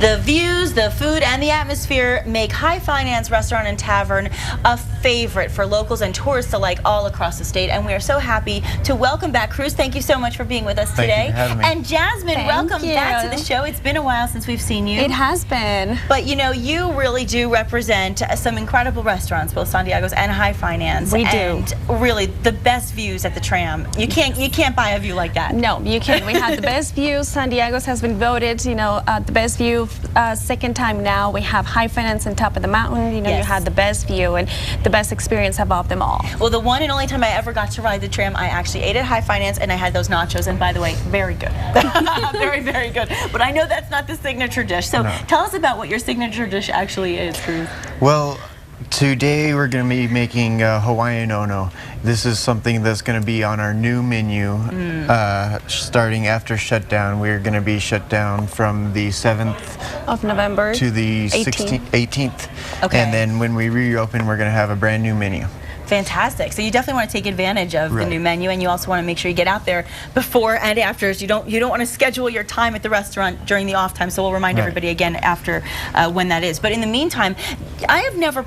The views, the food, and the atmosphere make High Finance Restaurant and Tavern a favorite for locals and tourists alike all across the state. And we are so happy to welcome back Cruz. Thank you so much for being with us today. Thank you for having me. And Jazmin, welcome back to the show. It's been a while since we've seen you. It has been. But you know, you really do represent some incredible restaurants, both Sandiago's and High Finance. We do. And really the best views at the tram. You can't buy a view like that. No, you can't. We have the best views. Sandiago's has been voted, you know, the best view second time now. We have High Finance on top of the mountain. You know, you had the best view and the best experience above them all. Well, the one and only time I ever got to ride the tram, I actually ate at High Finance and I had those nachos. And by the way, very good. Very, very good. But I know that's not the signature dish. So tell us about what your signature dish actually is, Cruz. Well, today we're going to be making Hawaiian Ono. This is something that's going to be on our new menu starting after shutdown. We're going to be shut down from the 7th of November to the 18th. Okay. And then when we reopen, we're going to have a brand new menu. Fantastic. So you definitely want to take advantage of the new menu, and you also want to make sure you get out there before and after. You don't want to schedule your time at the restaurant during the off time. So we'll remind everybody again after when that is. But in the meantime, I've never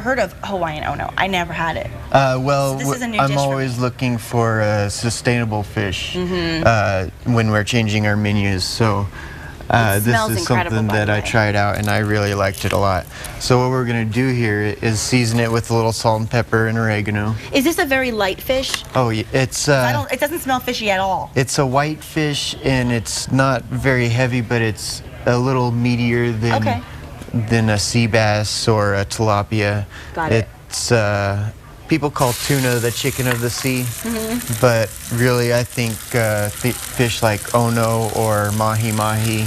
heard of Hawaiian Ono. I never had it. Well, so this is a new I'm dish always looking for sustainable fish when we're changing our menus. So this is something that I tried out and I really liked it a lot. So what we're going to do here is season it with a little salt and pepper and oregano. Is this a very light fish? Oh, yeah, it's it doesn't smell fishy at all. It's a white fish and it's not very heavy, but it's a little meatier than a sea bass or a tilapia. Got it. It's people call tuna the chicken of the sea, but really I think fish like ono or mahi-mahi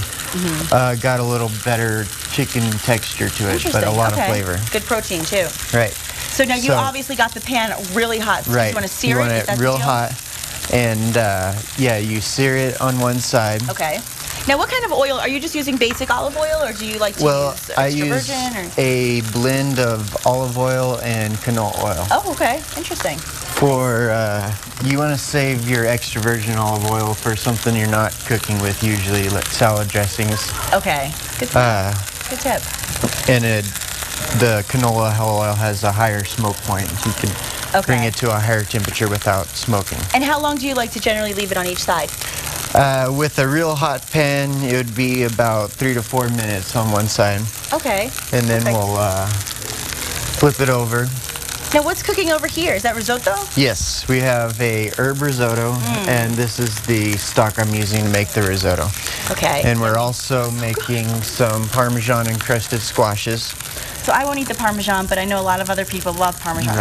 got a little better chicken texture to it, but a lot of flavor. Good protein too. Right. So now you obviously got the pan really hot. So you want to sear it? You want it real hot, and yeah, you sear it on one side. Okay. Now, what kind of oil? Are you just using basic olive oil, or do you like to use extra virgin? Or? A blend of olive oil and canola oil. Oh, okay. Interesting. For, you want to save your extra virgin olive oil for something you're not cooking with, usually like salad dressings. Okay. Good tip. Good tip. And the canola oil has a higher smoke point. You can bring it to a higher temperature without smoking. And how long do you like to generally leave it on each side? With a real hot pan, it would be about 3 to 4 minutes on one side. Okay. And then we'll flip it over. Now, what's cooking over here? Is that risotto? Yes, we have a herb risotto, and this is the stock I'm using to make the risotto. Okay. And we're also making some Parmesan encrusted squashes. So I won't eat the Parmesan, but I know a lot of other people love Parmesan.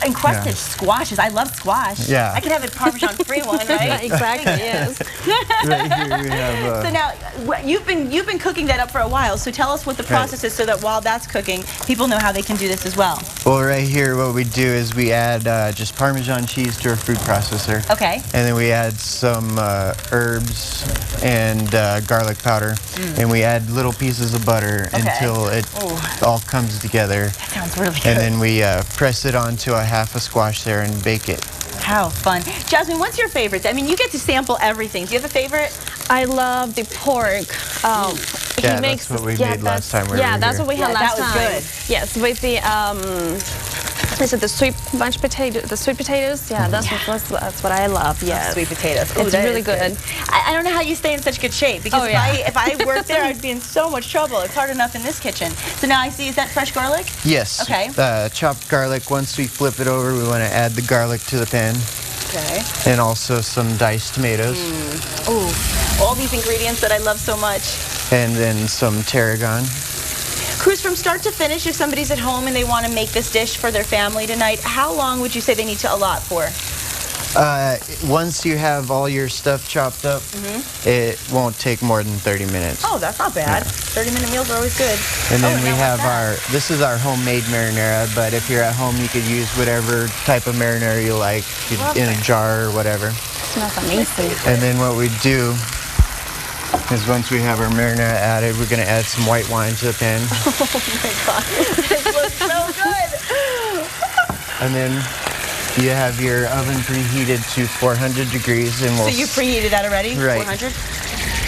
Encrusted squashes. I love squash. Yeah. I can have a Parmesan-free one, right? Exactly, yes. Right here we have... So now, you've been cooking that up for a while, so tell us what the process is so that while that's cooking, people know how they can do this as well. Well, right here what we do is we add just Parmesan cheese to our food processor. Okay. And then we add some herbs and garlic powder. And we add little pieces of butter until it all comes together. That sounds really good. And then we press it onto a half a squash there and bake it. How fun. Jazmin, what's your favorite? I mean, you get to sample everything. Do you have a favorite? I love the pork. Yeah, that's what we made last time we were here. Yeah, that's what we had last time. That was good. Yes, with the is it the sweet mashed potato? The sweet potatoes? Yeah, that's what I love. Yeah, sweet potatoes. It's really good. I don't know how you stay in such good shape because if I worked there, I'd be in so much trouble. It's hard enough in this kitchen. So now I see, is that fresh garlic? Yes. Okay. Chopped garlic. Once we flip it over, we want to add the garlic to the pan. Okay. And also some diced tomatoes. Ooh, all these ingredients that I love so much. And then some tarragon. Cruz, from start to finish, if somebody's at home and they want to make this dish for their family tonight, how long would you say they need to allot for? Once you have all your stuff chopped up, it won't take more than 30 minutes. Oh, that's not bad. 30-minute meals are always good. And then we have this is our homemade marinara, but if you're at home, you could use whatever type of marinara you like in a jar or whatever. It smells amazing. And then what we do is once we have our marinara added, we're going to add some white wine to the pan. Oh my God, this looks so good. And then you have your oven preheated to 400 degrees, and we'll... So you preheated that already? Right. 400?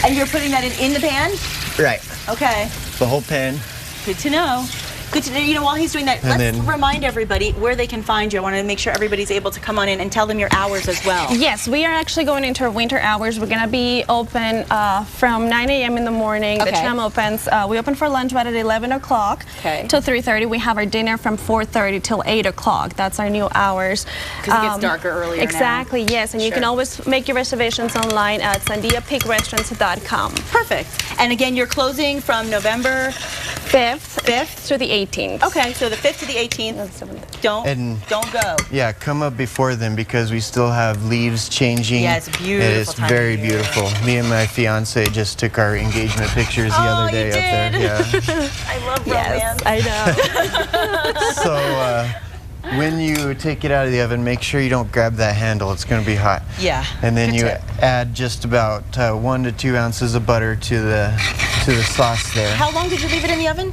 And you're putting that in the pan? Right. Okay. The whole pan. Good to know. Good to know. You know, while he's doing that, let's remind everybody where they can find you. I want to make sure everybody's able to come on in and tell them your hours as well. Yes, we are actually going into our winter hours. We're going to be open from 9 a.m. in the morning. The Chum opens. We open for lunch right at 11 o'clock till 3:30. We have our dinner from 4:30 till 8 o'clock. That's our new hours. Because it gets darker earlier Exactly, now. Yes. And you can always make your reservations online at sandiapicrestaurants.com. Perfect. And again, you're closing from November 5th through the 18th. Okay, so the 5th to the 18th. Don't go. Yeah, come up before then because we still have leaves changing. Yeah, it's beautiful. It's very beautiful. Me and my fiance just took our engagement pictures the other day up there. Yeah. I love romance. I know. So when you take it out of the oven, make sure you don't grab that handle. It's going to be hot. Yeah. And then you add just about 1 to 2 ounces of butter to the sauce there. How long did you leave it in the oven?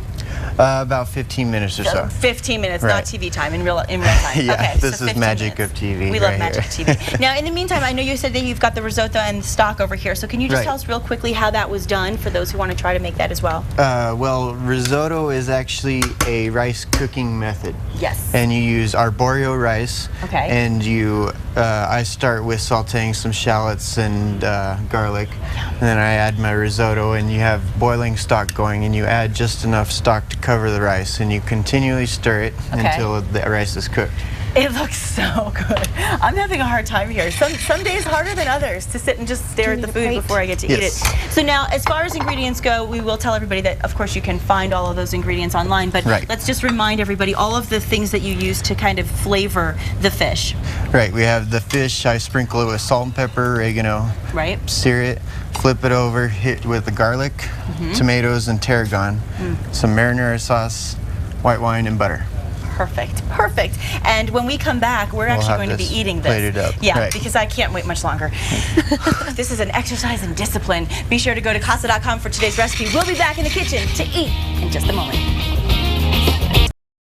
About 15 minutes or so. 15 minutes, Right. not TV time, in real time. Yeah, okay, this is magic of TV. We love magic TV. Now, in the meantime, I know you said that you've got the risotto and stock over here, so can you just tell us real quickly how that was done for those who want to try to make that as well? Well, risotto is actually a rice cooking method. Yes. And you use arborio rice. Okay. And I start with sauteing some shallots and garlic, and then I add my risotto, and you have boiling stock going, and you add just enough stock to cover the rice, and you continually stir it until the rice is cooked. It looks so good. I'm having a hard time here. Some days harder than others to sit and just stare at the food before I get to eat it. So now, as far as ingredients go, we will tell everybody that, of course, you can find all of those ingredients online, but let's just remind everybody all of the things that you use to kind of flavor the fish. Right, we have the fish. I sprinkle it with salt and pepper, oregano. Right. Sear it, flip it over, hit with the garlic, tomatoes, and tarragon, some marinara sauce, white wine, and butter. Perfect, perfect. And when we come back, we're actually going to be eating this. Plated up. Yeah, because I can't wait much longer. This is an exercise in discipline. Be sure to go to casa.com for today's recipe. We'll be back in the kitchen to eat in just a moment.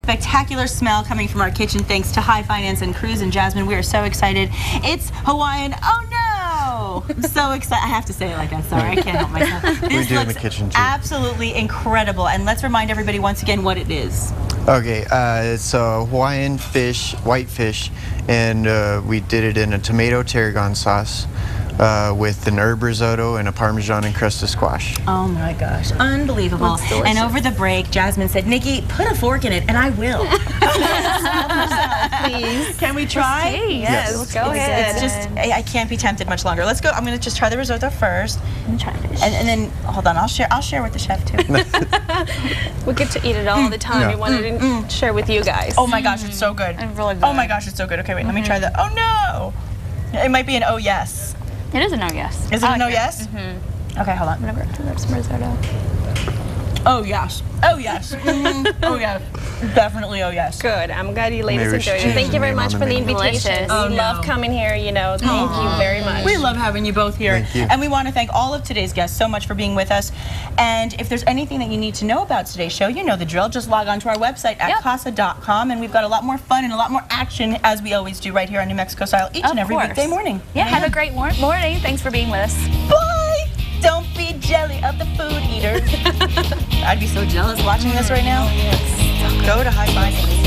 Spectacular smell coming from our kitchen thanks to High Finance and Cruise and Jazmin. We are so excited. It's Hawaiian Ono! I'm so excited. I have to say it like that. Sorry, I can't help myself. This do in the looks kitchen too. Absolutely incredible. And let's remind everybody once again what it is. Okay, it's a Hawaiian fish, white fish, and we did it in a tomato tarragon sauce with an herb risotto and a Parmesan encrusted squash. Oh my gosh, unbelievable. And over the break, Jazmin said, Nikki, put a fork in it, and I will. Please. Can we try? Yes, let's go ahead. It's just, I can't be tempted much longer. Let's go. I'm going to just try the risotto first. And try fish. And then, hold on, I'll share with the chef too. We get to eat it all the time. We wanted to share with you guys. Oh my gosh, it's so good. It's really good. Oh my gosh, it's so good. Okay, wait, let me try the, oh no. It might be an oh yes. It is a no yes. Is it a no yes? Okay, hold on. I'm gonna grab some risotto. Oh yes. Oh yes. Oh yes. Definitely oh yes. Good. I'm glad you ladies Maybe enjoyed it. Thank you very much for the invitation. Delicious. Oh, We love coming here, you know. Thank you very much. We love having you both here. Thank you. And we want to thank all of today's guests so much for being with us. And if there's anything that you need to know about today's show, you know the drill. Just log on to our website at casa.com, and we've got a lot more fun and a lot more action, as we always do right here on New Mexico Style each and every weekday morning. Yeah, have a great morning. Thanks for being with us. Bye! Don't be jelly of the food eaters. I'd be so jealous watching this right now. Go to High Finance.